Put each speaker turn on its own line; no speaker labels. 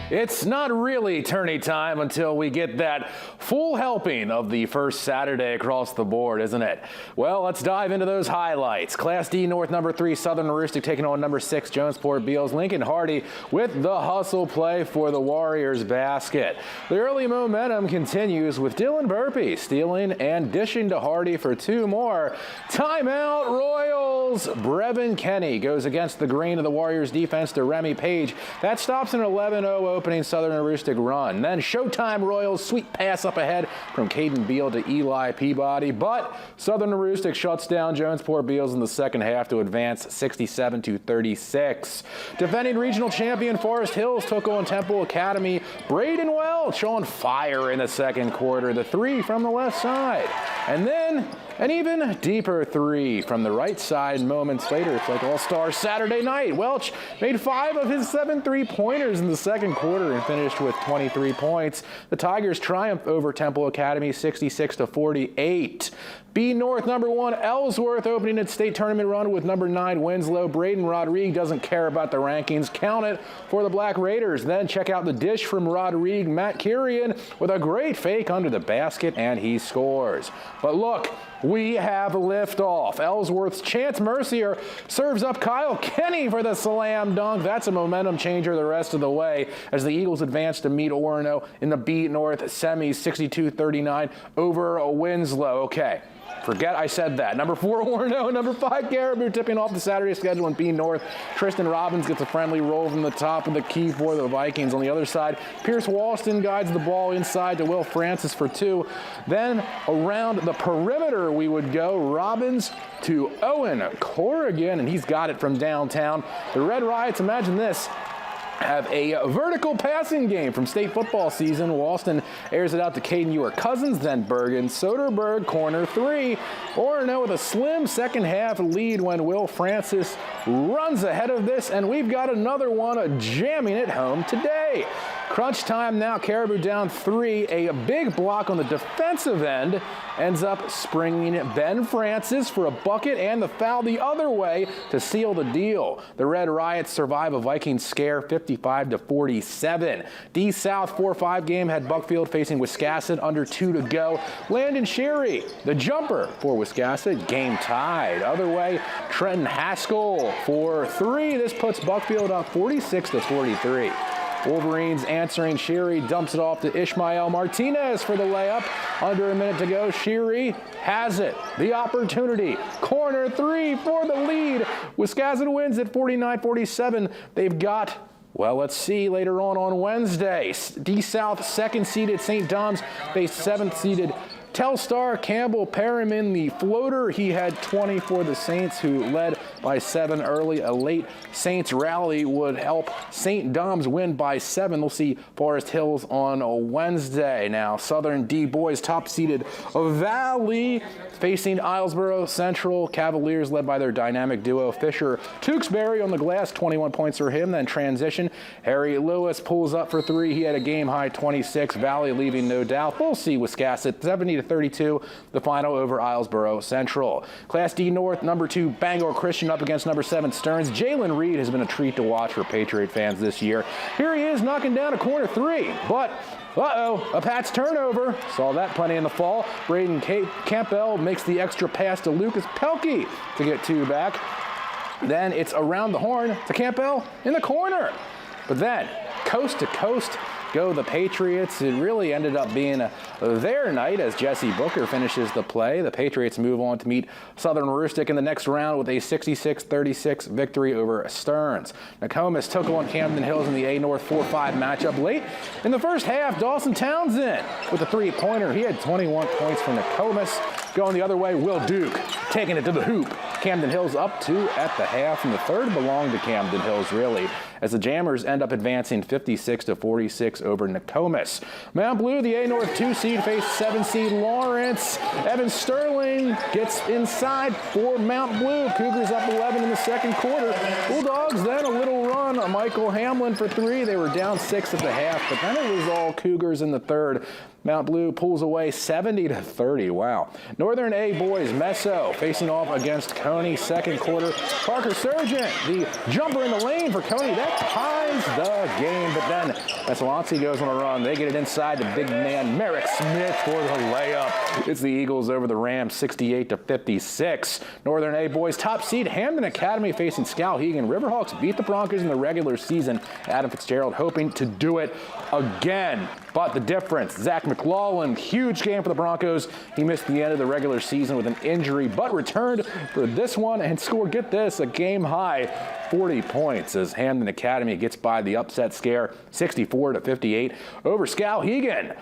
It's not really tourney time until we get that full helping of the first Saturday across the board, isn't it? Well, let's dive into those highlights. Class D North number 3 Southern Aroostook taking on number 6 Jonesport Beals. Lincoln Hardy with the hustle play for the Warriors basket. The early momentum continues with Dylan Burpee stealing and dishing to Hardy for 2 more. Timeout Royals. Brevin Kenny goes against the grain of the Warriors defense to Remy Page. That stops an 11-0 opening Southern Aroostook run. Then Showtime Royals sweet pass up ahead from Caden Beal to Eli Peabody, but Southern Aroostook shuts down Jonesport Beals in the second half to advance 67-36. Defending regional champion Forest Hills took on Temple Academy. Braden Welch on fire in the second quarter. The 3 from the left side. And then an even deeper 3 from the right side moments later. It's like All-Star Saturday night. Welch made 5 of his 7 3-pointers in the second quarter and finished with 23 points. The Tigers triumph over Temple Academy 66-48. B North number 1 Ellsworth opening its state tournament run with number 9 Winslow. Braden Rodrigue doesn't care about the rankings. Count it for the Black Raiders. Then check out the dish from Rodrigue. Matt Kirian with a great fake under the basket, and he scores. But look, we have liftoff. Ellsworth's Chance Mercier serves up Kyle Kenny for the slam dunk. That's a momentum changer the rest of the way as the Eagles advance to meet Orono in the B North semis 62-39 over Winslow. Okay. Forget I said that. Number 4, Orono. Number 5, Caribou tipping off the Saturday schedule in B North. Tristan Robbins gets a friendly roll from the top of the key for the Vikings. On the other side, Pierce Walston guides the ball inside to Will Francis for 2. Then around the perimeter we would go. Robbins to Owen Corrigan, and he's got it from downtown. The Red Riots, imagine this, have a vertical passing game from state football season. Walston airs it out to Caden Ewer-Cousins, then Bergen. Soderberg, corner 3. Orono with a slim second half lead when Will Francis runs ahead of this, and we've got another one jamming it home today. Crunch time now, Caribou down 3. A big block on the defensive end ends up springing Ben Francis for a bucket and the foul the other way to seal the deal. The Red Riots survive a Viking scare 55-47. D South 4-5 game had Buckfield facing Wiscasset, under 2 to go. Landon Sherry, the jumper for Wiscasset, game tied. Other way, Trenton Haskell for 3. This puts Buckfield up 46-43. Wolverines answering. Sherry dumps it off to Ishmael Martinez for the layup. Under a minute to go. Sherry has it. The opportunity. Corner 3 for the lead. Wiscasset wins at 49-47. They've got, well, let's see later on Wednesday. D South 2nd seeded St. Dom's faced 7th seeded Telstar. Campbell Perriman, the floater, he had 20 for the Saints, who led by 7 early. A late Saints rally would help St. Dom's win by 7. We'll see Forest Hills on a Wednesday. Now, Southern D boys top-seeded Valley facing Islesboro Central. Cavaliers led by their dynamic duo Fisher Tewksbury on the glass, 21 points for him. Then transition, Harry Lewis pulls up for 3. He had a game-high 26. Valley leaving no doubt. We'll see Wiscasset 70-32, the final over Islesboro Central. Class D North, number 2 Bangor Christian up against number 7 Stearns. Jalen Reed has been a treat to watch for Patriot fans this year. Here he is knocking down a corner 3, but a Pats turnover. Saw that plenty in the fall. Braden Campbell makes the extra pass to Lucas Pelkey to get 2 back. Then it's around the horn to Campbell in the corner. But then, coast to coast go the Patriots. It really ended up being their night as Jesse Booker finishes the play. The Patriots move on to meet Southern Aroostook in the next round with a 66-36 victory over Stearns. Nokomis took on Camden Hills in the A North 4-5 matchup late. In the first half, Dawson Townsend with a 3-pointer. He had 21 points for Nokomis. Going the other way, Will Duke taking it to the hoop. Camden Hills up 2 at the half, and the third belonged to Camden Hills, really, as the Jammers end up advancing 56-46 over Nokomis. Mount Blue, the A North 2 seed, faced 7 seed Lawrence. Evan Sterling gets inside for Mount Blue. Cougars up 11 in the second quarter. Bulldogs then a little run. Michael Hamlin for 3. They were down 6 at the half, but then it was all Cougars in the third. Mount Blue pulls away 70-30. Wow. Northern A boys, Meso facing off against Coney. Second quarter, Parker Sargent, the jumper in the lane for Coney. That ties the game, but then Messalonsi goes on a run. They get it inside the big man, Merrick Smith, for the layup. It's the Eagles over the Rams, 68-56. Northern A boys, top seed Hamden Academy facing Skowhegan. Riverhawks beat the Broncos in the regular season. Adam Fitzgerald hoping to do it again. But the difference, Zach McLaughlin, huge game for the Broncos. He missed the end of the regular season with an injury, but returned for this one and scored, get this, a game-high 40 points as Hamden Academy gets by the upset scare, 64-58 over Skowhegan.